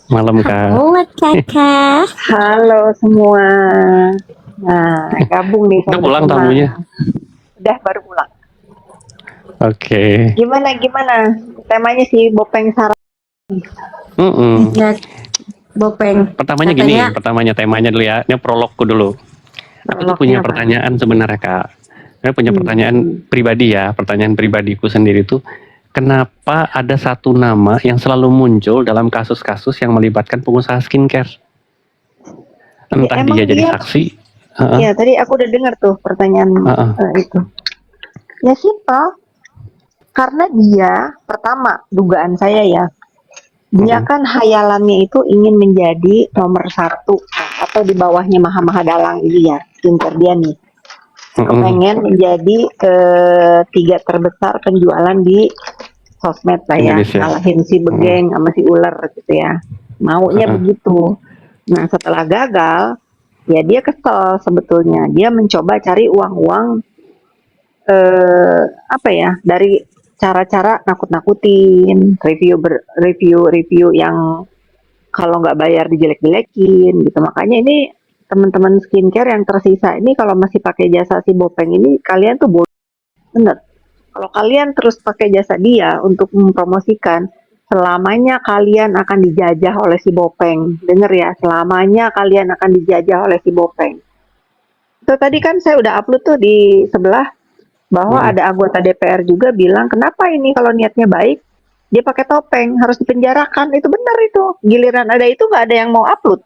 Malam Kak. Halo kakak. Halo semua. Nah, gabung nih Udah sama pulang Desima. tamunya? Udah baru pulang. Oke. Gimana? Temanya si Bopeng Sarah. Ya, Bopeng. Pertamanya Katanya gini, temanya dulu ya. Ini prologku dulu. Aku tuh punya Prolognya apa? pertanyaan sebenarnya Kak. Saya punya pertanyaan pribadi ya, pertanyaan pribadiku sendiri tuh. Kenapa ada satu nama yang selalu muncul dalam kasus-kasus yang melibatkan pengusaha skincare? Ya, Entah dia emang jadi dia, saksi. ya tadi aku udah dengar tuh pertanyaan itu. Ya simpel. Karena dia, pertama, dugaan saya ya, dia kan hayalannya itu ingin menjadi nomor satu atau di bawahnya Maha Dalang ini ya, skincare dia nih. Pengen menjadi tiga terbesar penjualan di sosmed lah ya, Indonesia. ngalahin si Begeng sama si Ular gitu ya, maunya begitu. Nah setelah gagal, ya dia kesel sebetulnya, dia mencoba cari uang-uang apa ya, dari cara-cara nakut-nakutin, review yang kalau nggak bayar dijelek-jelekin gitu. Makanya ini teman-teman skincare yang tersisa ini kalau masih pakai jasa si Bopeng ini, kalian tuh bener. Kalau kalian terus pakai jasa dia untuk mempromosikan, selamanya kalian akan dijajah oleh si Bopeng. Dengar ya, selamanya kalian akan dijajah oleh si Bopeng. Itu tadi kan saya udah upload tuh di sebelah bahwa ada anggota DPR juga bilang, kenapa ini kalau niatnya baik, dia pakai topeng, harus dipenjarakan. Itu benar itu. Giliran ada itu nggak ada yang mau upload.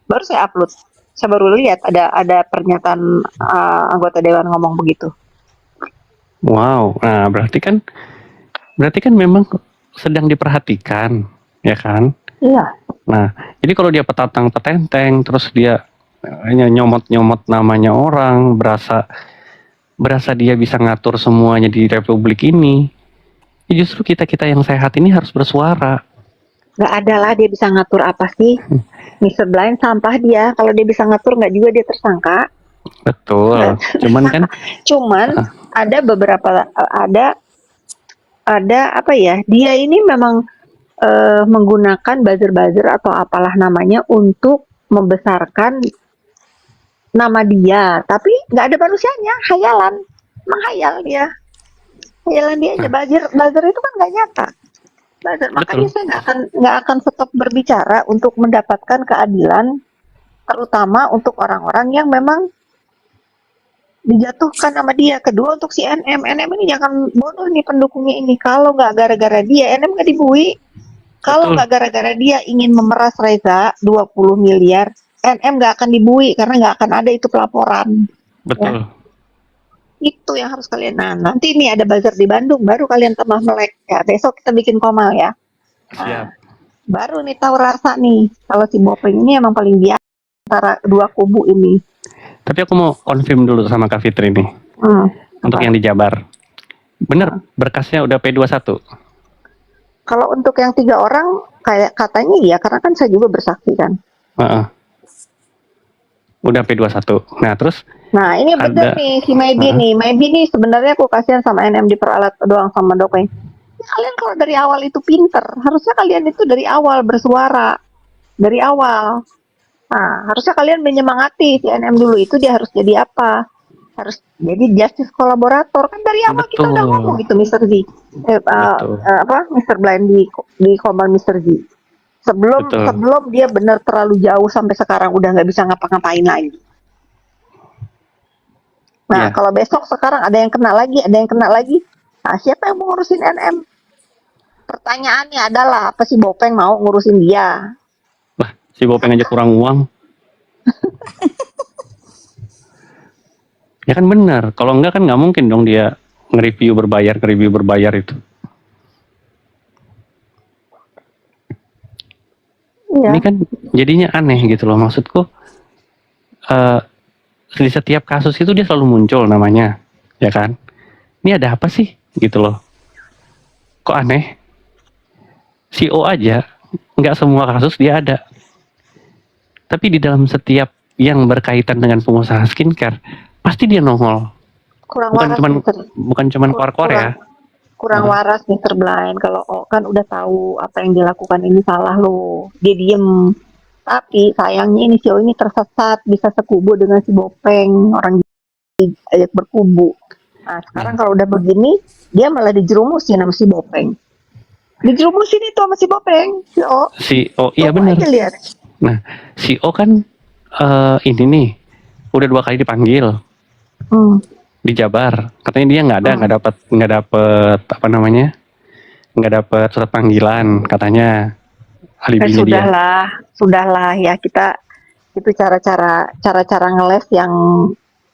Baru saya upload. Saya baru lihat ada pernyataan anggota dewan ngomong begitu. Wow, nah berarti kan memang sedang diperhatikan, ya kan? Iya. Nah, jadi kalau dia petenteng, terus dia nyomot namanya orang, berasa dia bisa ngatur semuanya di republik ini. Ya justru kita yang sehat ini harus bersuara. Nggak ada lah dia bisa ngatur apa sih? Mr. Blind sampah dia. Kalau dia bisa ngatur nggak juga dia tersangka. Betul. Cuman ada beberapa ada apa ya? Dia ini memang menggunakan buzzer atau apalah namanya untuk membesarkan nama dia, tapi nggak ada manusianya, hayalan, menghayal dia, hayalan dia aja. Buzzer itu kan nggak nyata. Buzzer, makanya saya nggak akan stop berbicara untuk mendapatkan keadilan, terutama untuk orang-orang yang memang dijatuhkan sama dia. Kedua untuk si NM ini jangan bodoh nih pendukungnya ini. Kalau nggak gara-gara dia, NM nggak dibui. Kalau nggak gara-gara dia ingin memeras Reza 20 miliar, NM nggak akan dibui karena nggak akan ada itu pelaporan. Betul. Ya. Itu yang harus kalian. Nah, nanti ini ada buzzer di Bandung, baru kalian tambah melek. Ya, besok kita bikin komal ya. Siap. Baru nih tahu rasa nih, kalau si Bopeng ini emang paling biasa antara dua kubu ini. Tapi aku mau confirm dulu sama Kak Fitri nih. Untuk yang di Jabar. Bener, berkasnya udah P21? Kalau untuk yang 3 orang, kayak katanya iya, karena kan saya juga bersaksi kan. Udah P21. Nah, terus? Nah, ini bener nih, si Maybe nih. Maybe nih sebenarnya aku kasihan sama NM diperalat doang sama Dopeng. Kalian kalau dari awal itu pinter, harusnya kalian itu dari awal bersuara. Dari awal. Nah, harusnya kalian menyemangati si NM dulu itu dia harus jadi apa? Harus jadi justice kolaborator. Kan dari awal kita udah ngomong gitu Mr. Z. Mr. Blind di Komal Mr. Z. Sebelum dia benar terlalu jauh sampai sekarang udah nggak bisa ngapa-ngapain lagi. Nah, kalau besok sekarang ada yang kena lagi. Nah, siapa yang mau ngurusin NM? Pertanyaannya adalah, apa si Bopeng mau ngurusin dia? Lah, si Bopeng aja kurang uang. Ya kan benar. Kalau enggak kan nggak mungkin dong dia nge-review berbayar itu. Iya. Ini kan jadinya aneh gitu loh. Maksudku, di setiap kasus itu dia selalu muncul namanya, ya kan? Ini ada apa sih gitu loh? Kok aneh? CEO aja nggak semua kasus dia ada, tapi di dalam setiap yang berkaitan dengan pengusaha skincare pasti dia nongol. Bukan cuman keluar-keluar ya. kurang waras Mr. Blind. Kalau kan udah tahu apa yang dilakukan ini salah loh. Dia diem. Tapi sayangnya ini si O ini tersesat, bisa sekubu dengan si Bopeng, orang ajak berkubu. Nah, sekarang kalau udah begini, dia malah dijerumusin sama si Bopeng. Dijerumusin itu sama si Bopeng, si O. Iya benar. Lihat. Nah, si O kan ini nih udah 2 kali dipanggil. Di Jabar, katanya dia nggak dapet apa namanya, nggak dapet surat panggilan, katanya alibinya dia. Sudahlah ya, kita itu cara-cara ngeles yang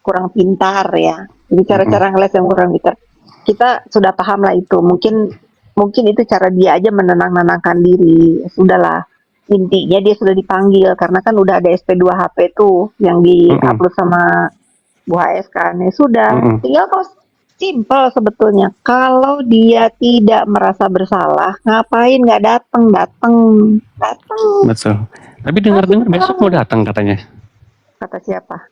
kurang pintar ya. Jadi cara-cara ngeles yang kurang pintar. Kita sudah paham lah itu. Mungkin itu cara dia aja menenangkan diri. Sudahlah. Intinya dia sudah dipanggil karena kan udah ada SP2HP tuh yang di-upload sama Bu HS kan. Ya sudah. Tinggal kalau simple sebetulnya. Kalau dia tidak merasa bersalah, ngapain nggak datang? Betul. Tapi dengar-dengar besok mau datang katanya. Kata siapa?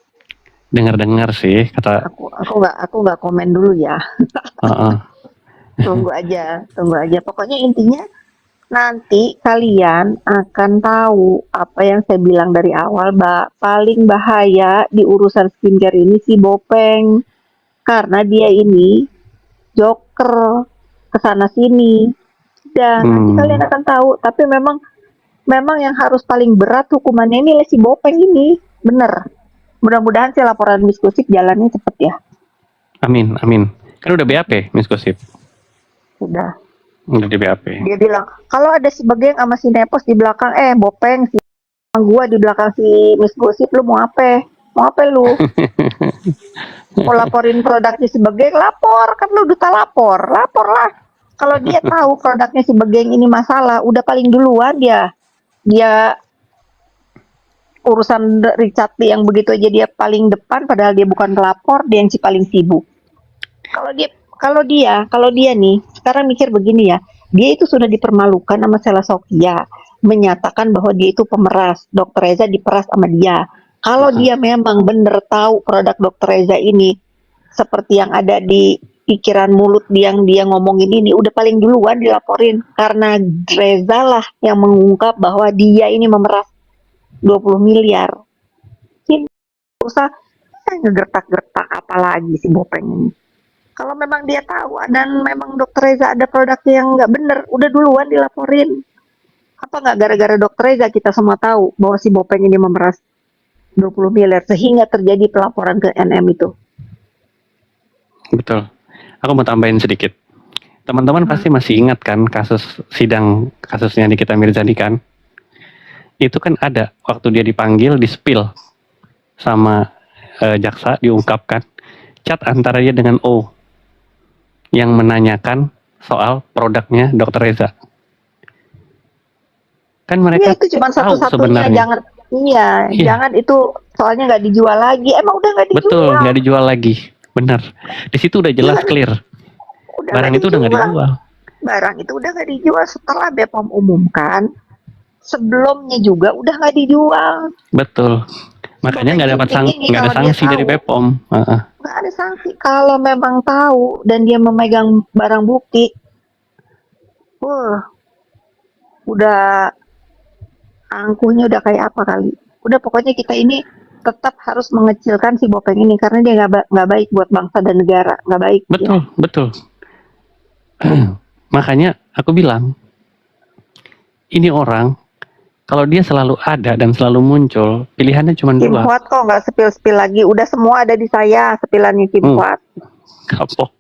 Dengar-dengar sih kata. Aku nggak komen dulu ya. Tunggu aja. Pokoknya intinya nanti kalian akan tahu apa yang saya bilang dari awal, Mbak. Paling bahaya di urusan skincare ini si Bopeng. Karena dia ini joker kesana sini. Dan nanti kalian akan tahu. Tapi memang yang harus paling berat hukumannya ini si Bopeng ini. Bener. Mudah-mudahan sih laporan Miskusip jalannya cepet ya. Amin. Kan udah BAP Miskusip. Udah di BAP. Dia bilang, kalau ada si Begeng sama si Nepos di belakang, Bopeng, si gua di belakang si Miskusip, lu mau apa? Mau apa lu? Mau laporin produknya si Begeng, lapor. Kan lu duta lapor lah. Kalau dia tahu produknya si Begeng ini masalah, udah paling duluan dia urusan Richard Lee yang begitu aja dia paling depan, padahal dia bukan pelapor, dia yang si paling sibuk. Kalau dia nih sekarang mikir begini ya, dia itu sudah dipermalukan sama Sela Sofia, menyatakan bahwa dia itu pemeras, Dr. Reza diperas sama dia. Kalau dia memang bener tahu produk Dr. Reza ini seperti yang ada di pikiran mulut yang dia ngomongin ini, udah paling duluan dilaporin, karena Reza lah yang mengungkap bahwa dia ini memeras 20 miliar. Ini usah ngegertak-gertak apalagi si Bopeng ini. Kalau memang dia tahu dan memang Dr. Reza ada produk yang nggak bener, udah duluan dilaporin. Apa nggak gara-gara Dr. Reza kita semua tahu bahwa si Bopeng ini memeras 20 miliar sehingga terjadi pelaporan ke NM itu. Betul. Aku mau tambahin sedikit. Teman-teman pasti masih ingat kan kasusnya Nikita Mirzani kan? Itu kan ada waktu dia dipanggil, di-spill sama jaksa, diungkapkan chat antara dia dengan O yang menanyakan soal produknya Dr. Reza. Kan mereka itu cuma tahu satu-satunya, sebenarnya. Jangan itu soalnya nggak dijual lagi. Emang udah nggak dijual. Betul, nggak dijual lagi. Benar. Di situ udah jelas clear. Barang itu udah nggak dijual. Barang itu udah nggak dijual setelah BPOM umumkan. Sebelumnya juga udah nggak dijual. Betul. Makanya nggak ada sanksi dari BPOM. Nggak ada sanksi. Kalau memang tahu dan dia memegang barang bukti, udah angkuhnya udah kayak apa kali. Udah pokoknya kita ini tetap harus mengecilkan si Bopeng ini karena dia nggak baik buat bangsa dan negara, nggak baik. Betul. Makanya aku bilang ini orang kalau dia selalu ada dan selalu muncul, pilihannya cuma 2. Kim Huat kok nggak spill lagi, udah semua ada di saya spilannya Kim Huat. Kapok.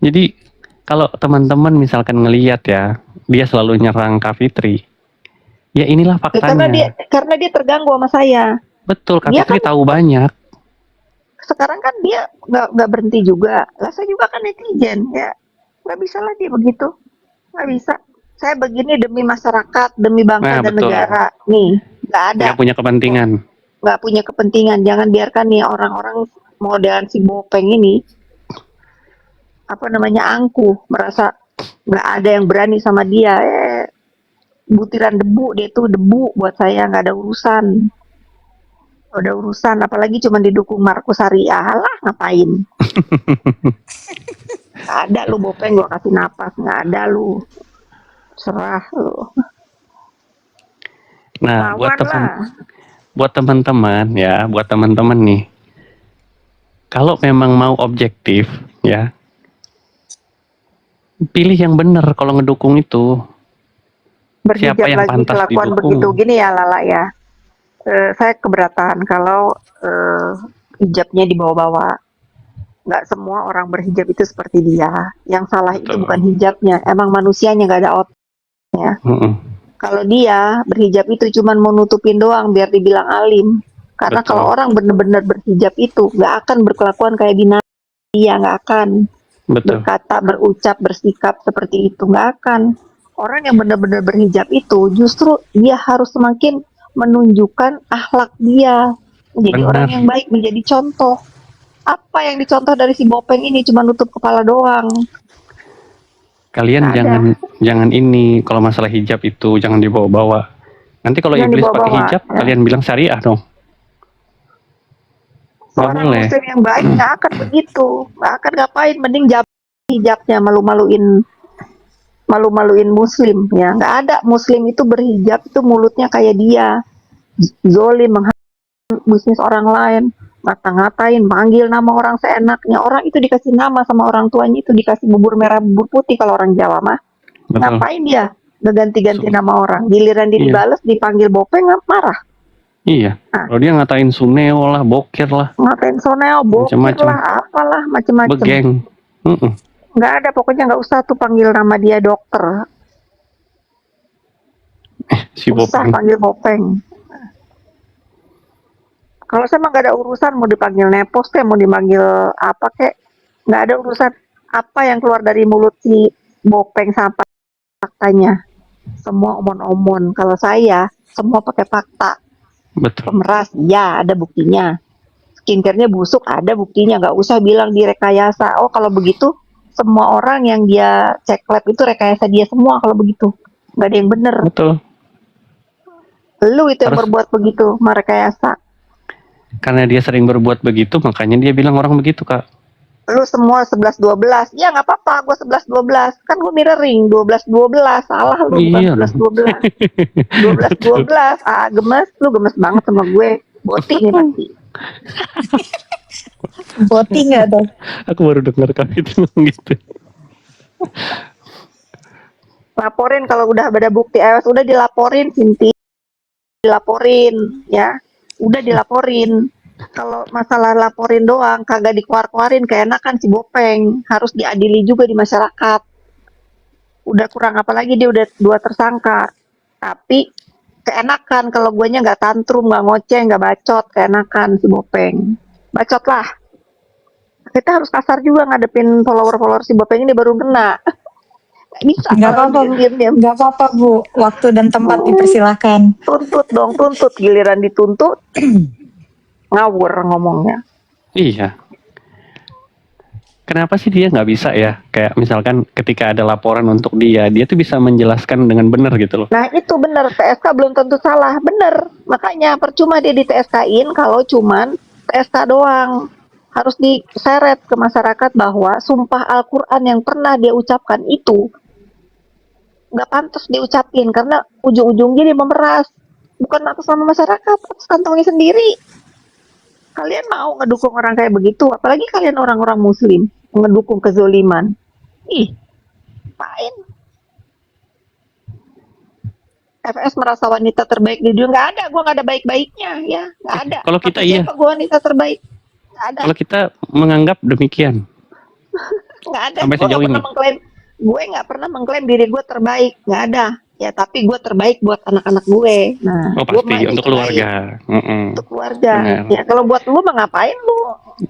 Jadi kalau teman-teman misalkan ngelihat ya, dia selalu nyerang Kak Fitri, ya inilah faktanya. Karena dia terganggu sama saya. Betul, Kak Fitri kan tahu banyak. Sekarang kan dia nggak berhenti juga. Lah saya juga kan netizen ya, nggak bisa lah dia begitu. Nggak bisa. Saya begini demi masyarakat, demi bangsa dan negara. Nih, nggak ada. Nggak punya kepentingan. Nggak punya kepentingan. Jangan biarkan nih orang-orang modelan si Bopeng ini, angkuh, merasa nggak ada yang berani sama dia. Butiran debu, dia tuh debu buat saya, nggak ada urusan. Udah urusan, apalagi cuma didukung Markus Syariah, lah ngapain? Nggak ada lu Bopeng, gua kasih napas, nggak ada lu. Serah lu. Nah, Lawan lah. buat teman-teman ya, buat teman-teman nih, kalau memang mau objektif ya, pilih yang benar kalau ngedukung itu. Berhijab Siapa yang lagi pantas kelakuan didukung? begitu gini ya Lala ya. Saya keberatan kalau hijabnya dibawa-bawa. Nggak semua orang berhijab itu seperti dia. Yang salah itu Betul. bukan hijabnya, emang manusianya nggak ada otaknya. Mm-mm. Kalau dia berhijab itu cuman mau nutupin doang biar dibilang alim. Karena Betul. kalau orang benar-benar berhijab itu nggak akan berkelakuan kayak binatang, dia nggak akan Betul. berkata, berucap, bersikap seperti itu, nggak akan. Orang yang benar-benar berhijab itu justru dia harus semakin menunjukkan akhlak dia, menjadi Benar. orang yang baik, menjadi contoh. Apa yang dicontoh dari si Bopeng ini cuma nutup kepala doang. Kalian Nggak ada. jangan ini kalau masalah hijab itu jangan dibawa-bawa. Nanti kalau Jangan iblis pakai dibawa-bawa, hijab, ya. kalian bilang syariah dong. Nggak Seorang boleh. muslim yang baik nggak akan begitu, nggak akan ngapain, mending hijabnya malu-maluin muslim ya. Nggak ada muslim itu berhijab itu mulutnya kayak dia zolim, bisnis orang lain, ngata-ngatain, manggil nama orang seenaknya. Orang itu dikasih nama sama orang tuanya, itu dikasih bubur merah bubur putih kalau orang Jawa mah. Betul. Ngapain dia ganti-ganti nama orang, giliran dia Iya. dibales dipanggil Bopeng marah. Iya. Ah. Kalau dia ngatain suneo lah, bokir lah, Ngatain soneo, bokir Macem-macem. lah, apalah macem-macem. begeng. Mm-mm. Nggak ada, pokoknya nggak usah tuh panggil nama dia dokter, Si usah Bopeng. panggil Bopeng. Kalau saya mah nggak ada urusan mau dipanggil nepos kek, mau dipanggil apa kek, nggak ada urusan. Apa yang keluar dari mulut si Bopeng sama faktanya, semua omon-omon. Kalau saya semua pakai fakta. Betul. Pemeras, ya ada buktinya. Skincare-nya busuk, ada buktinya. Nggak usah bilang direkayasa. Oh kalau begitu semua orang yang dia cek lab itu rekayasa dia semua kalau begitu. Nggak ada yang bener. Betul. Lu itu yang Harus- berbuat begitu, merekayasa. Karena dia sering berbuat begitu, makanya dia bilang orang begitu, Kak. Lu semua 11-12. Ya nggak apa-apa, gue 11-12. Kan gue mirroring 12-12. Salah lu, Iya bukan 11-12. 12-12. Ah, gemes. Lu gemes banget sama gue. Boti nih pasti. Boti nggak tuh? Aku baru dengar kali itu gitu. Laporin kalau udah ada bukti. Udah dilaporin, Cinti. Dilaporin, ya. Udah dilaporin. Kalau masalah laporin doang, kagak dikeluar-keluarin, keenakan si Bopeng. Harus diadili juga di masyarakat. Udah kurang apa lagi, dia udah 2 tersangka. Tapi keenakan kalau guanya nggak tantrum, nggak ngoceh, nggak bacot, keenakan si Bopeng. Bacot lah. Kita harus kasar juga ngadepin follower-follower si Bopeng ini baru kena. Nggak bisa. Nggak kalau apa-apa, Bu. diam-diam. Nggak apa-apa, Bu. Waktu dan tempat dipersilakan. Tuntut dong, tuntut. Giliran dituntut, ngawur ngomongnya. Iya. Kenapa sih dia nggak bisa ya? Kayak misalkan ketika ada laporan untuk dia tuh bisa menjelaskan dengan benar gitu loh. Nah itu benar, TSK belum tentu salah, benar. Makanya percuma dia di TSK-in kalau cuman TSK doang. Harus diseret ke masyarakat bahwa sumpah Al-Quran yang pernah dia ucapkan itu nggak pantas diucapin karena ujung-ujungnya dia memeras. Bukan atas nama masyarakat, atas kantongnya sendiri. Kalian mau ngedukung orang kayak begitu? Apalagi kalian orang-orang muslim ngedukung kezoliman. Ih, main. FS merasa wanita terbaik di dunia. Nggak ada, gue nggak ada baik-baiknya ya, nggak ada. Kalau kita Kata iya. siapa gue wanita terbaik? Nggak ada, Kalau kita menganggap demikian, nggak ada. sampai Gue sejauh nggak ini. pernah mengklaim, diri gue terbaik, nggak ada. Ya tapi gue terbaik buat anak-anak gue. Nah, Oh gue pasti mah ini untuk terbaik keluarga. Mm-mm. untuk keluarga. Benar. Ya kalau buat lu mah ngapain lu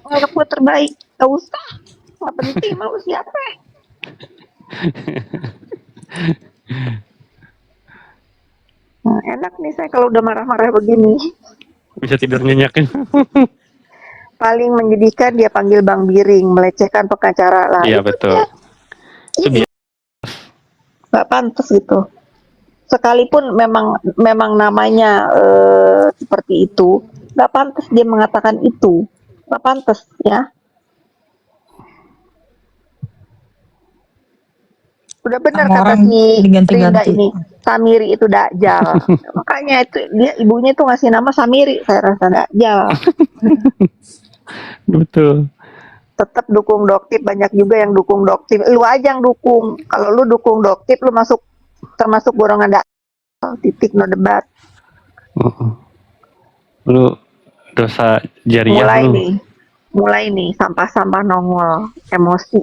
nganggap gue terbaik? Gak usah, nggak penting. Mau siapa? Nah, enak nih saya kalau udah marah-marah begini. Bisa tidur nyenyakin. Paling menyedihkan dia panggil Bang Biring, melecehkan pengacara lah. Iya Itu betul. dia. Itu Iya, nggak pantas gitu. Sekalipun memang namanya berbuat seperti itu, nggak pantas dia mengatakan itu, nggak pantas ya. Udah benar Sama kata orang si Rinda diganti-ganti. ini, Samiri itu Dajjal. Makanya itu dia ibunya tuh ngasih nama Samiri, saya rasa Dajjal. Betul. Tetap dukung Doktip, banyak juga yang dukung Doktip. Lu aja yang dukung. Kalau lu dukung Doktip, lu masuk termasuk golongan Dajjal. Titik, no debat. Mm-mm. Lu dosa jariah lu. Mulai nih sampah-sampah nongol, emosi,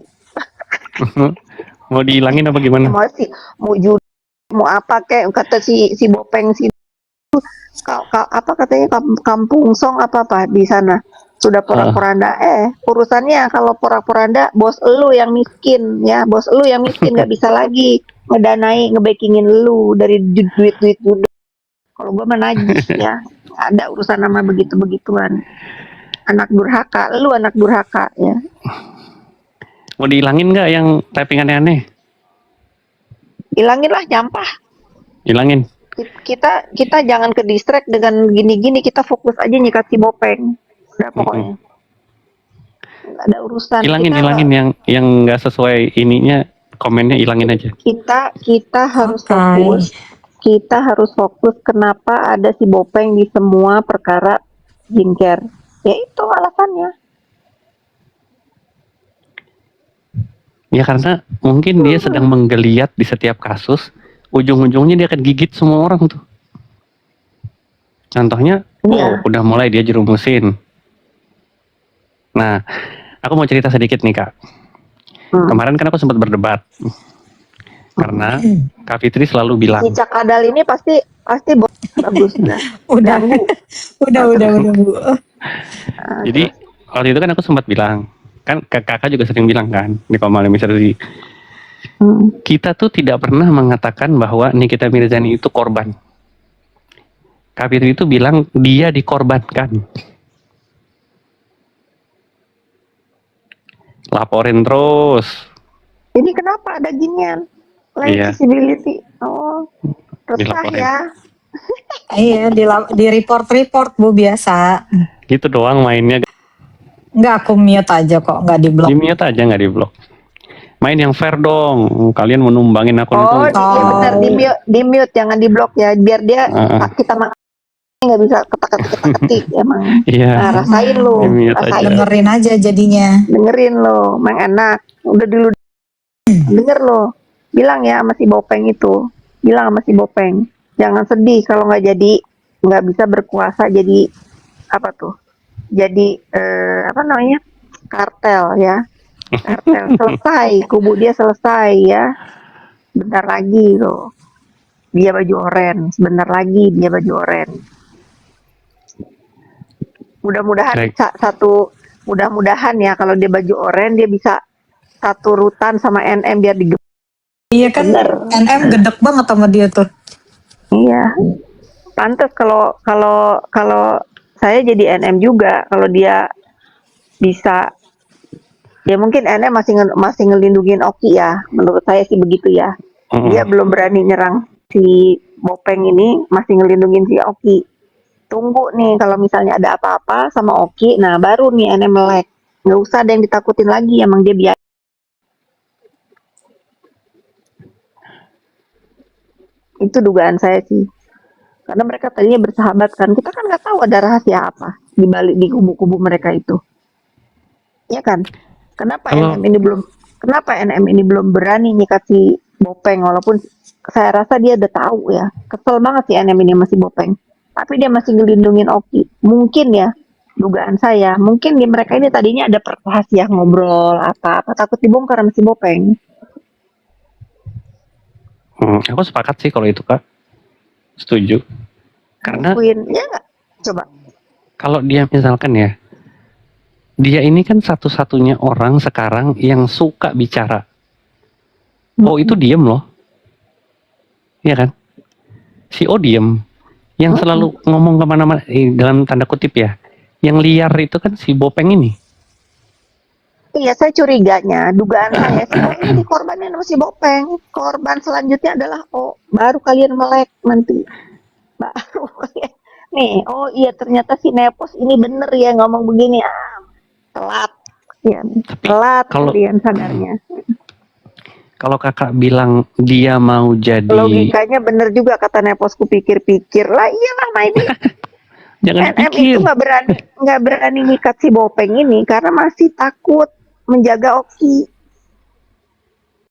Mau dihilangin apa gimana? mau judi, mau apa kayak kata si Bopeng si apa katanya kampung song apa di sana sudah porak-poranda. Urusannya kalau porak-poranda bos lu yang miskin ya, bos lu yang miskin nggak bisa lagi ngedanai ngebackingin lu dari duit kalau gue mah najis ya, ada urusan nama begitu-begituan, anak durhaka, lu anak durhaka ya. Mau dihilangin nggak yang typing aneh-aneh? Hilanginlah nyampah. Hilangin. Kita jangan ke distract dengan gini-gini, kita fokus aja nyikat si Bopeng. Udah pokoknya. Nggak ada urusan. Hilangin yang nggak sesuai ininya, komennya hilangin aja. Kita harus fokus. Kita harus fokus kenapa ada si Bopeng di semua perkara skincare. Ya itu alasannya. Ya karena mungkin dia sedang menggeliat di setiap kasus, ujung-ujungnya dia akan gigit semua orang tuh. Contohnya, udah mulai dia jerumusin. Nah, aku mau cerita sedikit nih Kak. Kemarin kan aku sempat berdebat. Karena Kak Fitri selalu bilang. Cicak Adal ini pasti bagus. Udah Bu. Jadi waktu itu kan aku sempat bilang, kan kakak juga sering bilang kan di Komal Miserzi, kita tuh tidak pernah mengatakan bahwa Nikita Mirzani itu korban. Kak Fitri itu bilang dia dikorbankan. Laporin terus. Ini kenapa ada ginian? Visibility. Oh, resah ya. Iya, di report Bu biasa. Gitu doang mainnya. Enggak, aku mute aja kok, enggak di blok. Di mute aja, nggak di blok. Main yang fair dong. Kalian mau numbangin akun itu. Iya benar, di mute jangan di blok ya, biar dia kita nggak bisa ketik emang. Iya. Nah, rasain lo, dengerin aja jadinya. Dengerin lo, emang enak. Udah dulu denger lo. Bilang ya sama si Bopeng itu, bilang sama si Bopeng, jangan sedih kalau nggak bisa berkuasa jadi apa tuh? Jadi apa namanya? Kartel ya. Kartel selesai, kubu dia selesai ya. Bentar lagi loh. Dia baju oranye, sebentar lagi dia baju oranye. Mudah-mudahan ya kalau dia baju oranye dia bisa satu rutan sama NM biar digep. Iya kan, NM gedek banget sama dia tuh. Iya. Pantes kalau saya jadi NM juga kalau dia bisa. Ya mungkin NM masih ngelindungin Oki ya, menurut saya sih begitu ya. Dia belum berani nyerang si Bopeng ini, masih ngelindungin si Oki. Tunggu nih kalau misalnya ada apa-apa sama Oki, nah baru nih NM melek. Nggak usah ada yang ditakutin lagi, emang dia biasa. Itu dugaan saya sih. Karena mereka tadinya bersahabat kan, kita kan nggak tahu ada rahasia apa di balik di kubu-kubu mereka itu. Iya kan? Kenapa NM ini belum berani nyikat si Bopeng, walaupun saya rasa dia udah tahu ya. Kesel banget si NM ini masih Bopeng. Tapi dia masih ngelindungin Oki. Mungkin ya, dugaan saya, mungkin di mereka ini tadinya ada rahasia ngobrol apa takut dibongkar sama si Bopeng. Aku sepakat sih kalau itu Kak. Setuju. Karena ya nggak? Coba. Kalau dia misalkan ya, dia ini kan satu-satunya orang sekarang yang suka bicara. Oh itu diem loh. Iya kan? Si O diem. Yang selalu ngomong kemana-mana, dalam tanda kutip ya. Yang liar itu kan si Bopeng ini. Iya, saya curiganya, dugaan saya sih ini korbannya sama si Bopeng. Korban selanjutnya adalah O. Baru kalian melek nanti. Baru nih, oh iya ternyata si Nepos ini bener ya ngomong begini. Telat, ya. Tapi Telat kalau kalian sadarnya. kalau kakak bilang dia mau jadi, Logikanya bener juga kata Nepos, kupikir-pikir lah iyalah main ini. jangan NM dipikir. itu nggak berani nyikat si Bopeng ini karena masih takut menjaga Oki.